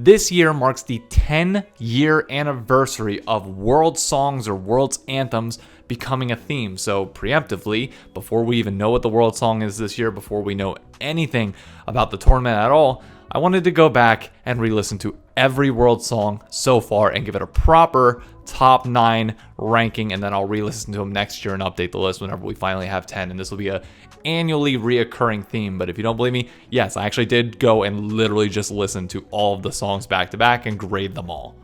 This year marks the 10-year anniversary of world songs or world's anthems becoming a theme. So preemptively, before we even know what the world song is this year, before we know anything about the tournament at all, I wanted to go back and re-listen to every world song so far and give it a proper top 9 ranking, and then I'll re-listen to them next year and update the list whenever we finally have 10, and this will be a annually reoccurring theme. But if you don't believe me, yes, I actually did go and literally just listen to all of the songs back to back and grade them all.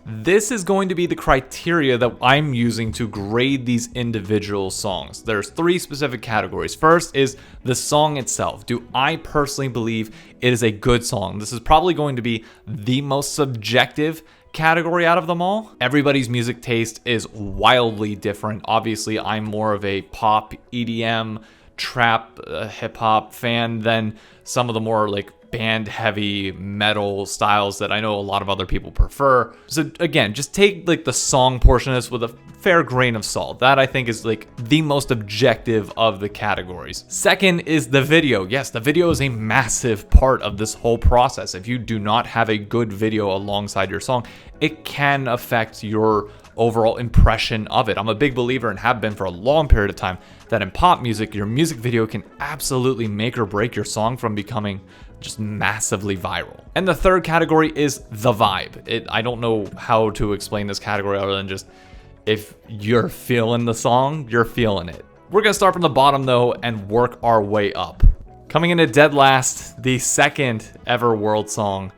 This is going to be the criteria that I'm using to grade these individual songs. There's 3 specific categories. First is the song itself. Do I personally believe it is a good song? This is probably going to be the most subjective category out of them all. Everybody's music taste is wildly different. Obviously, I'm more of a pop, EDM, trap, hip hop fan than some of the more like band heavy metal styles that I know a lot of other people prefer. So again, just take like the song portion of this with a fair grain of salt. That I think is like the most objective of the categories. Second is the video. Yes, the video is a massive part of this whole process. If you do not have a good video alongside your song, it can affect your overall impression of it. I'm a big believer and have been for a long period of time that in pop music, your music video can absolutely make or break your song from becoming just massively viral. And the third category is the vibe. I don't know how to explain this category other than just if you're feeling the song, you're feeling it. We're gonna start from the bottom though and work our way up. Coming in at dead last, the second ever world song,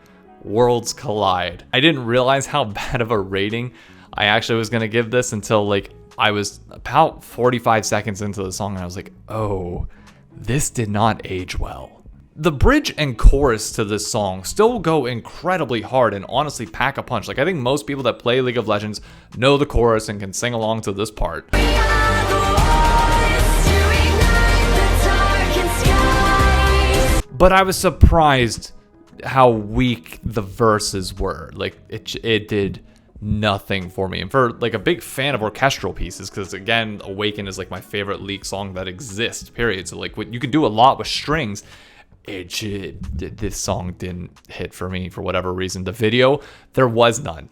Worlds Collide. I didn't realize how bad of a rating I actually was gonna give this until like I was about 45 seconds into the song and I was like, oh, this did not age well. The bridge and chorus to this song still go incredibly hard and honestly pack a punch. Like I think most people that play League of Legends know the chorus and can sing along to this part. But I was surprised how weak the verses were. Like it did nothing for me. And for like a big fan of orchestral pieces, because again, Awaken is like my favorite League song that exists, period. So like you can do a lot with strings. This song didn't hit for me for whatever reason. The video, there was none.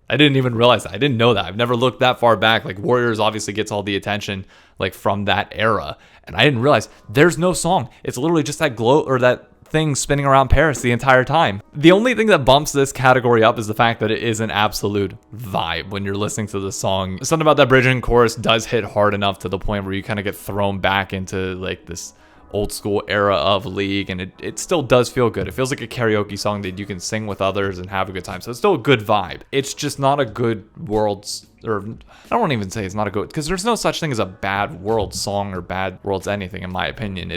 I didn't even realize that. I didn't know that. I've never looked that far back. Like Warriors obviously gets all the attention like from that era, and I didn't realize there's no song. It's literally just that glow or that thing spinning around Paris the entire time. The only thing that bumps this category up is the fact that it is an absolute vibe when you're listening to the song. Something about that bridge and chorus does hit hard enough to the point where you kind of get thrown back into like this old school era of League, and it still does feel good. It feels like a karaoke song that you can sing with others and have a good time. So it's still a good vibe. It's just not a good world's, or I don't want to even say it's not a good, because there's no such thing as a bad world song or bad world's anything in my opinion.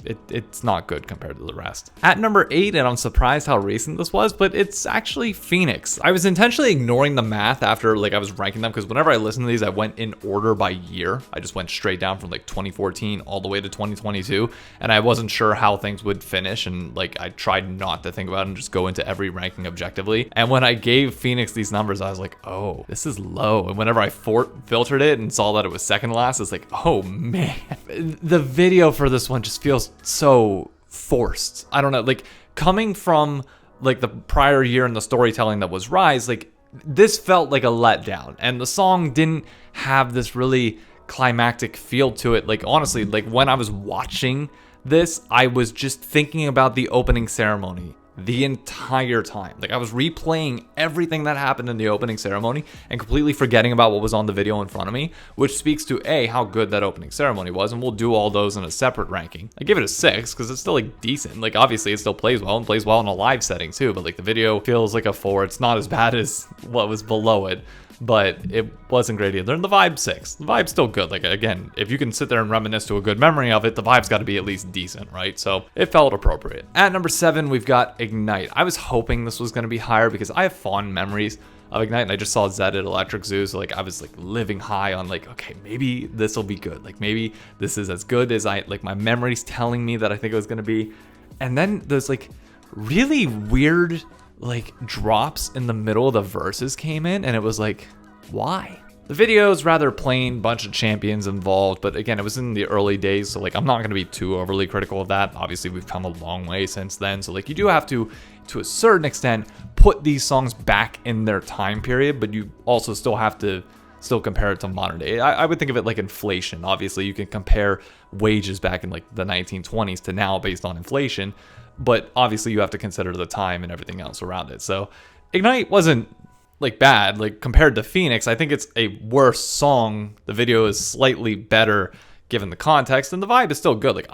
It's not good compared to the rest. At number 8, and I'm surprised how recent this was, but it's actually Phoenix. I was intentionally ignoring the math after like I was ranking them, because whenever I listened to these, I went in order by year. I just went straight down from like 2014 all the way to 2022, and I wasn't sure how things would finish, and like I tried not to think about it and just go into every ranking objectively. And when I gave Phoenix these numbers, I was like, oh, this is low. And whenever I filtered it and saw that it was second last, it's like, oh man. The video for this one just feels so forced. I don't know, like coming from like the prior year and the storytelling that was Rise, like this felt like a letdown, and the song didn't have this really climactic feel to it. Like honestly, like when I was watching this, I was just thinking about the opening ceremony the entire time. Like I was replaying everything that happened in the opening ceremony and completely forgetting about what was on the video in front of me, which speaks to how good that opening ceremony was. And we'll do all those in a separate ranking. I give it a 6 because it's still like decent. Like obviously it still plays well and plays well in a live setting too, but like the video feels like a 4. It's not as bad as what was below it, but it wasn't great either. And the vibe 6. The vibe's still good. Like again, if you can sit there and reminisce to a good memory of it, the vibe's got to be at least decent, right? So it felt appropriate. At number 7, we've got Ignite. I was hoping this was going to be higher because I have fond memories of Ignite, and I just saw Zed at Electric Zoo, so like I was like living high on like, okay, maybe this will be good. Like maybe this is as good as my memories telling me that I think it was going to be. And then there's like really weird like drops in the middle of the verses came in, and it was like, why? The video is rather plain, bunch of champions involved, but again, it was in the early days, so like I'm not going to be too overly critical of that. Obviously, we've come a long way since then, so like you do have to a certain extent, put these songs back in their time period, but you also still have to compare it to modern day. I would think of it like inflation. Obviously, you can compare wages back in like the 1920s to now based on inflation, but obviously you have to consider the time and everything else around it. So Ignite wasn't like bad, like compared to Phoenix. I think it's a worse song. The video is slightly better given the context, and the vibe is still good. Like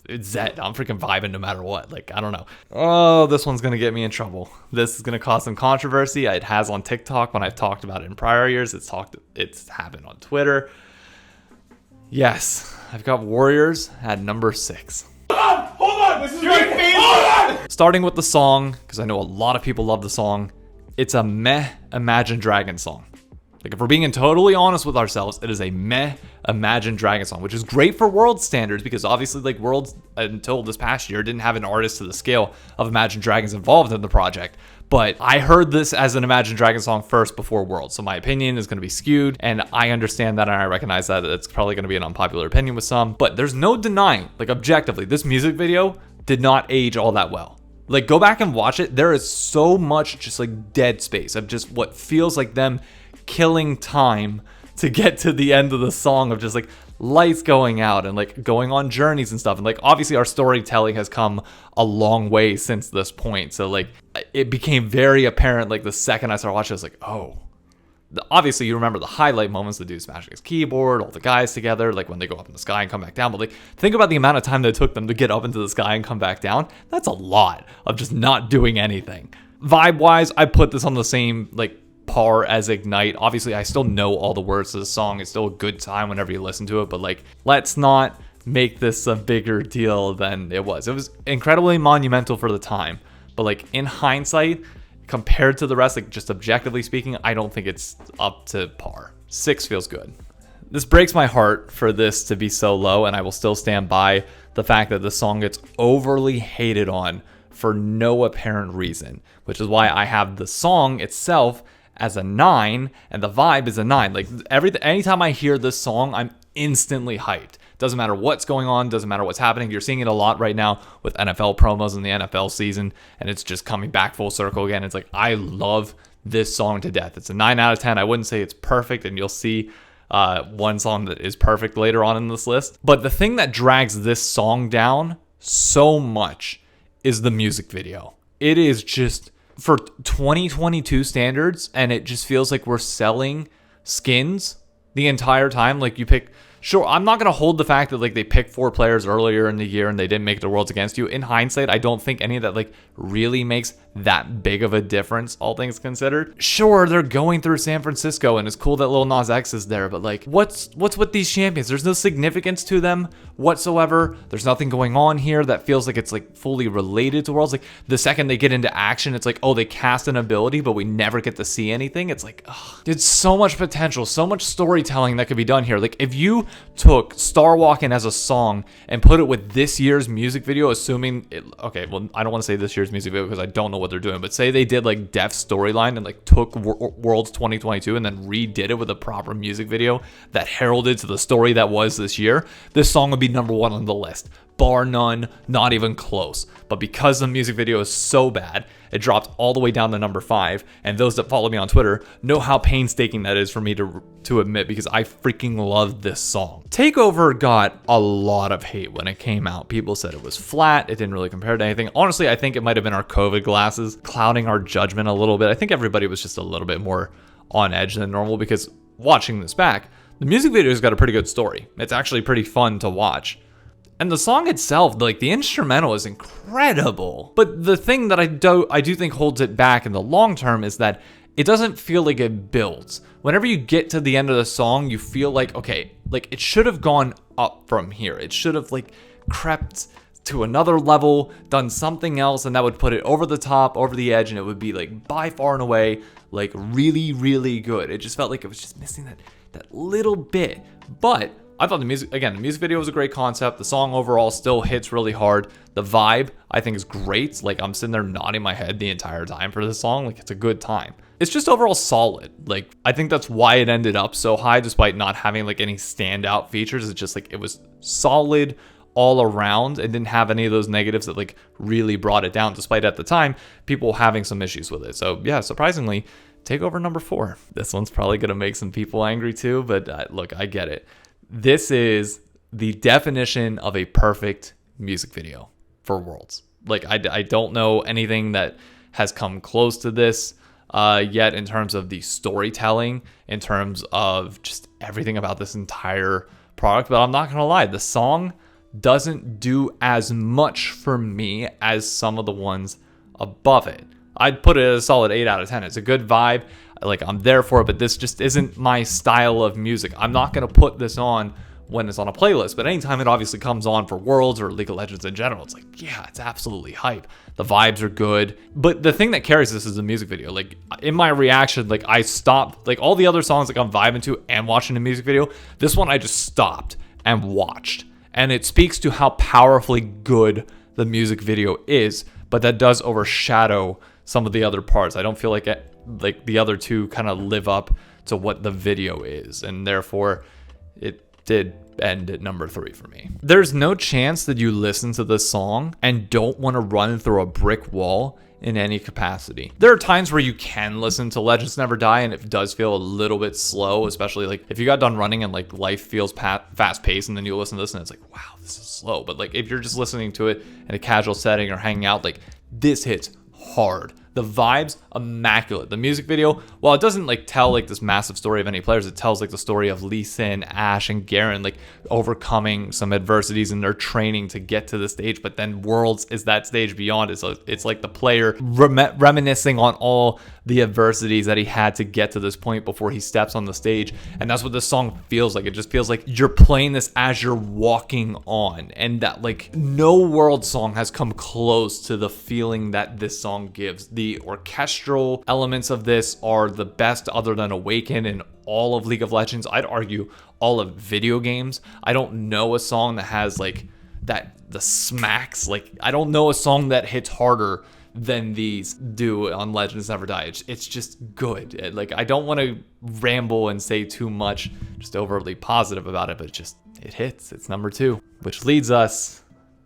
it's Zed. I'm freaking vibing no matter what. Like, I don't know. Oh, this one's gonna get me in trouble. This is gonna cause some controversy. It has on TikTok when I've talked about it in prior years. It's happened on Twitter. Yes, I've got Warriors at number 6. Hold on. This is my favorite. Starting with the song, because I know a lot of people love the song. It's a meh Imagine Dragons song. Like, if we're being totally honest with ourselves, it is a meh Imagine Dragons song, which is great for World standards because obviously, like, Worlds until this past year didn't have an artist to the scale of Imagine Dragons involved in the project. But I heard this as an Imagine Dragons song first before Worlds, so my opinion is going to be skewed, and I understand that and I recognize that it's probably going to be an unpopular opinion with some. But there's no denying, like, objectively, this music video did not age all that well. Like, go back and watch it. There is so much just like dead space of just what feels like them killing time to get to the end of the song, of just like lights going out and like going on journeys and stuff. And like, obviously our storytelling has come a long way since this point. So like, it became very apparent, like the second I started watching, I was like, oh, obviously you remember the highlight moments, the dude smashing his keyboard, all the guys together, like when they go up in the sky and come back down. But like, think about the amount of time that it took them to get up into the sky and come back down. That's a lot of just not doing anything. Vibe wise, I put this on the same like par as Ignite. Obviously I still know all the words to the song. It's still a good time whenever you listen to it, but like, let's not make this a bigger deal than it was. It was incredibly monumental for the time, but like in hindsight, compared to the rest, like just objectively speaking, I don't think it's up to par. 6 feels good. This breaks my heart for this to be so low, and I will still stand by the fact that the song gets overly hated on for no apparent reason, which is why I have the song itself as a 9 and the vibe is a 9. Like anytime I hear this song, I'm instantly hyped. Doesn't matter what's going on, doesn't matter what's happening. You're seeing it a lot right now with NFL promos in the NFL season, and it's just coming back full circle again. It's like, I love this song to death. It's a 9 out of 10. I wouldn't say it's perfect, and you'll see one song that is perfect later on in this list. But the thing that drags this song down so much is the music video. It is just, for 2022 standards, and it just feels like we're selling skins the entire time. Like, you pick... Sure, I'm not going to hold the fact that like they picked 4 players earlier in the year and they didn't make the Worlds against you. In hindsight, I don't think any of that like really makes that big of a difference, all things considered. Sure, they're going through San Francisco and it's cool that Lil Nas X is there, but like, what's with these champions? There's no significance to them whatsoever. There's nothing going on here that feels like it's like fully related to Worlds. Like, the second they get into action, it's like, oh, they cast an ability, but we never get to see anything. It's like, ugh. It's so much potential, so much storytelling that could be done here. Like, if you took Star Walkin' as a song and put it with this year's music video, assuming it, okay, well, I don't want to say this year's music video because I don't know what they're doing, but say they did like Def's storyline and like took Worlds 2022 and then redid it with a proper music video that heralded to the story that was this year, this song would be number 1 on the list, bar none, not even close. But because the music video is so bad, it dropped all the way down to number 5, and those that follow me on Twitter know how painstaking that is for me to admit, because I freaking love this song. Takeover got a lot of hate when it came out. People said it was flat, it didn't really compare to anything. Honestly, I think it might have been our COVID glasses clouding our judgment a little bit. I think everybody was just a little bit more on edge than normal, because watching this back, the music video's got a pretty good story. It's actually pretty fun to watch. And the song itself, like the instrumental is incredible. But the thing that I do think holds it back in the long term is that it doesn't feel like it builds. Whenever you get to the end of the song, you feel like, okay, like it should have gone up from here. It should have like crept to another level, done something else, and that would put it over the top, over the edge, and it would be like by far and away like really, really good. It just felt like it was just missing that little bit. But I thought the music video was a great concept. The song overall still hits really hard. The vibe, I think, is great. Like, I'm sitting there nodding my head the entire time for this song. Like, it's a good time. It's just overall solid. Like, I think that's why it ended up so high despite not having like any standout features. It's just like it was solid all around and didn't have any of those negatives that like really brought it down, despite at the time people having some issues with it. So yeah, surprisingly, Takeover number 4. This one's probably gonna make some people angry too, but look, I get it. This is the definition of a perfect music video for Worlds. Like, I don't know anything that has come close to this yet in terms of the storytelling, in terms of just everything about this entire product. But I'm not gonna lie, the song doesn't do as much for me as some of the ones above it. I'd put it at a solid 8 out of 10. It's a good vibe. Like, I'm there for it, but this just isn't my style of music. I'm not going to put this on when it's on a playlist, but anytime it obviously comes on for Worlds or League of Legends in general, it's like, yeah, it's absolutely hype. The vibes are good. But the thing that carries this is the music video. Like, in my reaction, like, I stopped, like, all the other songs like I'm vibing to and watching the music video, this one I just stopped and watched. And it speaks to how powerfully good the music video is, but that does overshadow some of the other parts. I don't feel like the other two kind of live up to what the video is, and therefore it did end at number 3 for me. There's no chance that you listen to this song and don't want to run through a brick wall in any capacity. There are times where you can listen to Legends Never Die and it does feel a little bit slow, especially like if you got done running and like life feels fast paced, and then you listen to this and it's like, wow, this is slow. But like if you're just listening to it in a casual setting or hanging out, like this hits hard. The vibes, immaculate. The music video, while it doesn't like tell like this massive story of any players, it tells like the story of Lee Sin, Ashe, and Garen like overcoming some adversities in their training to get to the stage. But then Worlds is that stage beyond it. So it's like the player reminiscing on all the adversities that he had to get to this point before he steps on the stage. And that's what this song feels like. It just feels like you're playing this as you're walking on. And that like no World song has come close to the feeling that this song gives. The orchestral elements of this are the best other than Awaken in all of League of Legends. I'd argue all of video games. I don't know a song that has like that, the smacks. Like I don't know a song that hits harder than these do on Legends Never Die. It's just good. Like I don't want to ramble and say too much, just overly positive about it, but it hits. It's number 2, which leads us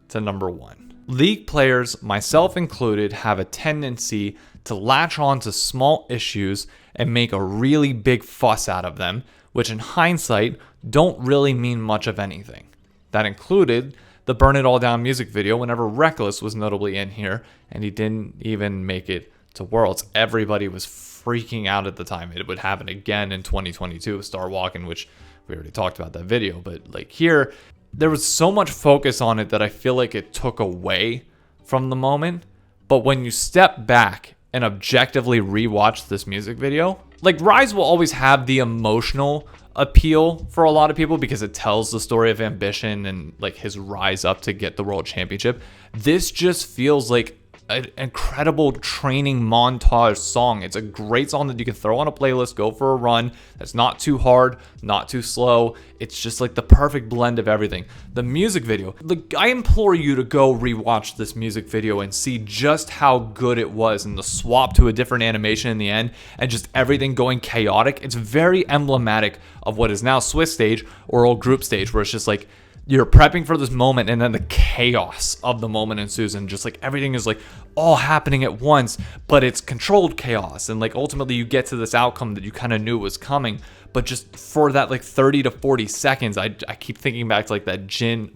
to number 1. League players, myself included, have a tendency to latch on to small issues and make a really big fuss out of them, which in hindsight don't really mean much of anything. That included the Burn It All Down music video whenever Reckless was notably in here, and he didn't even make it to Worlds. Everybody was freaking out at the time. It would happen again in 2022 with Star Walking, which we already talked about that video, but like here, there was so much focus on it that I feel like it took away from the moment. But when you step back and objectively rewatch this music video, like Rise will always have the emotional appeal for a lot of people because it tells the story of ambition and like his rise up to get the world championship. This just feels like an incredible training montage song. It's a great song that you can throw on a playlist, go for a run. That's not too hard, not too slow. It's just like the perfect blend of everything. The music video, I implore you to go rewatch this music video and see just how good it was, and the swap to a different animation in the end and just everything going chaotic. It's very emblematic of what is now Swiss stage or old group stage, where it's just like you're prepping for this moment and then the chaos of the moment ensues, and just like everything is like all happening at once, but it's controlled chaos, and like ultimately you get to this outcome that you kind of knew was coming. But just for that like 30 to 40 seconds, I keep thinking back to like that Jin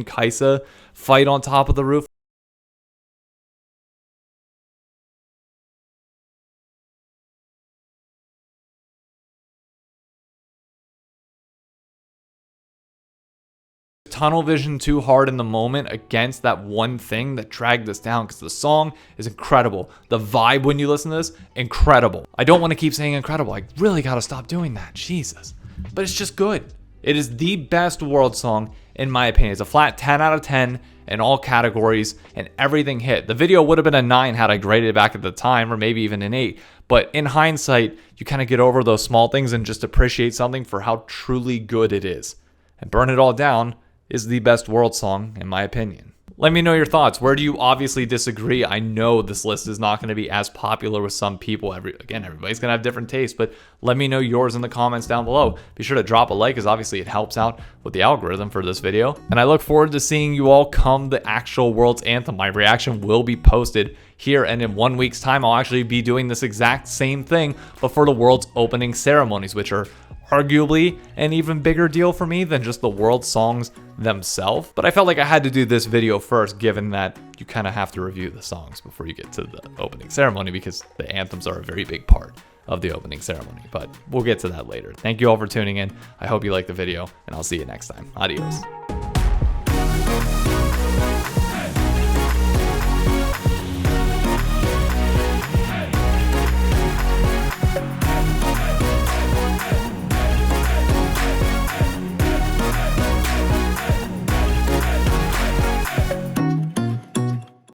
Kaisa fight on top of the roof. Tunnel vision too hard in the moment against that one thing that dragged this down, because the song is incredible. The vibe when you listen to this, incredible. I don't want to keep saying incredible. I really got to stop doing that. Jesus. But it's just good. It is the best World song in my opinion. It's a flat 10 out of 10 in all categories, and everything hit. The video would have been a 9 had I graded it back at the time, or maybe even an 8. But in hindsight, you kind of get over those small things and just appreciate something for how truly good it is. and Burn It All Down is the best world song in my opinion. Let me know your thoughts. Where do you obviously disagree? I know this list is not going to be as popular with some people. Again, everybody's going to have different tastes, but let me know yours in the comments down below. Be sure to drop a like, as obviously it helps out with the algorithm for this video. And I look forward to seeing you all come the actual World's Anthem. My reaction will be posted here, and in 1 week's time, I'll actually be doing this exact same thing, but for the World's opening ceremonies, which are arguably an even bigger deal for me than just the world songs themselves. But I felt like I had to do this video first, given that you kind of have to review the songs before you get to the opening ceremony, because the anthems are a very big part of the opening ceremony. But we'll get to that later. Thank you all for tuning in. I hope you liked the video, and I'll see you next time. Adios.